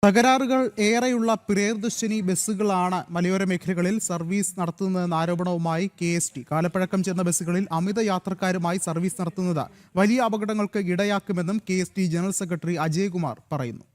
തകരാറുകൾ ഏറെയുള്ള പ്രിയദർശിനി ബസ്സുകളാണ് മലയോര മേഖലകളിൽ സർവീസ് നടത്തുന്നതെന്ന ആരോപണവുമായി KST. കാലപ്പഴക്കം ചെന്ന ബസ്സുകളിൽ അമിത യാത്രക്കാരുമായി സർവീസ് നടത്തുന്നത് വലിയ അപകടങ്ങൾക്ക് ഇടയാക്കുമെന്നും KST ജനറൽ സെക്രട്ടറി അജയ്കുമാർ പറയുന്നു.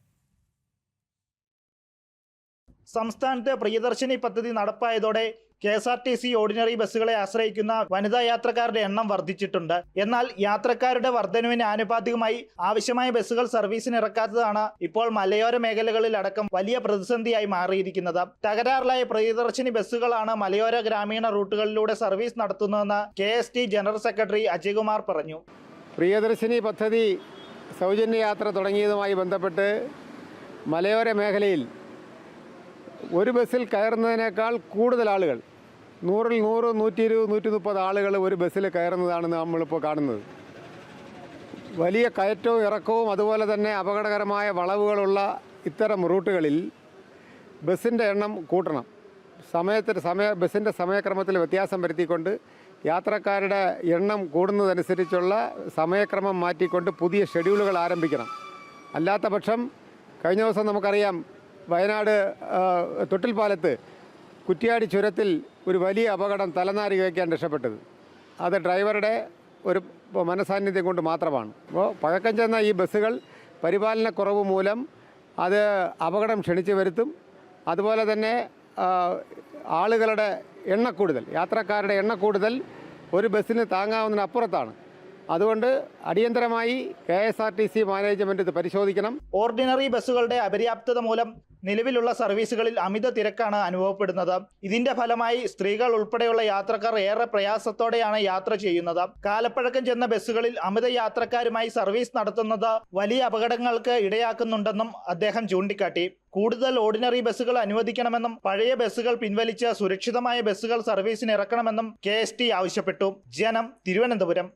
സംസ്ഥാനത്ത് പ്രിയദർശിനി പദ്ധതി നടപ്പായതോടെ KSRTC ഓർഡിനറി ബസ്സുകളെ ആശ്രയിക്കുന്ന വനിതാ യാത്രക്കാരുടെ എണ്ണം വർദ്ധിച്ചിട്ടുണ്ട്. എന്നാൽ യാത്രക്കാരുടെ വർധനവിന് ആനുപാതികമായി ആവശ്യമായ ബസ്സുകൾ സർവീസിന് ഇറക്കാത്തതാണ് ഇപ്പോൾ മലയോര മേഖലകളിൽ അടക്കം വലിയ പ്രതിസന്ധിയായി മാറിയിരിക്കുന്നത്. തകരാറിലായ പ്രിയദർശിനി ബസ്സുകളാണ് മലയോര ഗ്രാമീണ റൂട്ടുകളിലൂടെ സർവീസ് നടത്തുന്നതെന്ന് KST ജനറൽ സെക്രട്ടറി അജയ്കുമാർ പറഞ്ഞു. പ്രിയദർശിനി പദ്ധതി സൗജന്യ യാത്ര തുടങ്ങിയതുമായി ബന്ധപ്പെട്ട് മലയോര മേഖലയിൽ ഒരു ബസ്സിൽ കയറുന്നതിനേക്കാൾ കൂടുതൽ ആളുകൾ 100, 120, 130 ആളുകൾ ഒരു ബസ്സിൽ കയറുന്നതാണ് നമ്മളിപ്പോൾ കാണുന്നത്. വലിയ കയറ്റവും ഇറക്കവും അതുപോലെ തന്നെ അപകടകരമായ വളവുകളുള്ള ഇത്തരം റൂട്ടുകളിൽ ബസ്സിൻ്റെ എണ്ണം കൂട്ടണം. ബസ്സിൻ്റെ സമയക്രമത്തിൽ വ്യത്യാസം വരുത്തിക്കൊണ്ട് യാത്രക്കാരുടെ എണ്ണം കൂടുന്നതനുസരിച്ചുള്ള സമയക്രമം മാറ്റിക്കൊണ്ട് പുതിയ ഷെഡ്യൂളുകൾ ആരംഭിക്കണം. അല്ലാത്ത പക്ഷം കഴിഞ്ഞ ദിവസം നമുക്കറിയാം, വയനാട് തൊട്ടിൽപ്പാലത്ത് കുറ്റിയാടി ചുരത്തിൽ ഒരു വലിയ അപകടം തലനാരി വയ്ക്കാൻ രക്ഷപ്പെട്ടത് അത് ഡ്രൈവറുടെ ഒരു മനസാന്നിധ്യം കൊണ്ട് മാത്രമാണ്. അപ്പോൾ പഴക്കം ചെന്ന ഈ ബസ്സുകൾ പരിപാലനക്കുറവ് മൂലം അത് അപകടം ക്ഷണിച്ചു വരുത്തും. അതുപോലെ തന്നെ ആളുകളുടെ എണ്ണക്കൂടുതൽ, യാത്രക്കാരുടെ എണ്ണക്കൂടുതൽ ഒരു ബസ്സിന് താങ്ങാവുന്നതിനപ്പുറത്താണ്. അതുകൊണ്ട് അടിയന്തരമായി KSRTC മാനേജ്മെന്റ് ഇത് പരിശോധിക്കണം. ഓർഡിനറി ബസ്സുകളുടെ അപര്യാപ്തത മൂലം നിലവിലുള്ള സർവീസുകളിൽ അമിത തിരക്കാണ് അനുഭവപ്പെടുന്നത്. ഇതിന്റെ ഫലമായി സ്ത്രീകൾ ഉൾപ്പെടെയുള്ള യാത്രക്കാർ ഏറെ പ്രയാസത്തോടെയാണ് യാത്ര ചെയ്യുന്നത്. കാലപ്പഴക്കം ചെന്ന ബസ്സുകളിൽ അമിത യാത്രക്കാരുമായി സർവീസ് നടത്തുന്നത് വലിയ അപകടങ്ങൾക്ക് ഇടയാക്കുന്നുണ്ടെന്നും അദ്ദേഹം ചൂണ്ടിക്കാട്ടി. കൂടുതൽ ഓർഡിനറി ബസ്സുകൾ അനുവദിക്കണമെന്നും പഴയ ബസ്സുകൾ പിൻവലിച്ച് സുരക്ഷിതമായ ബസ്സുകൾ സർവീസിന് ഇറക്കണമെന്നും KST ആവശ്യപ്പെട്ടു. ജനം, തിരുവനന്തപുരം.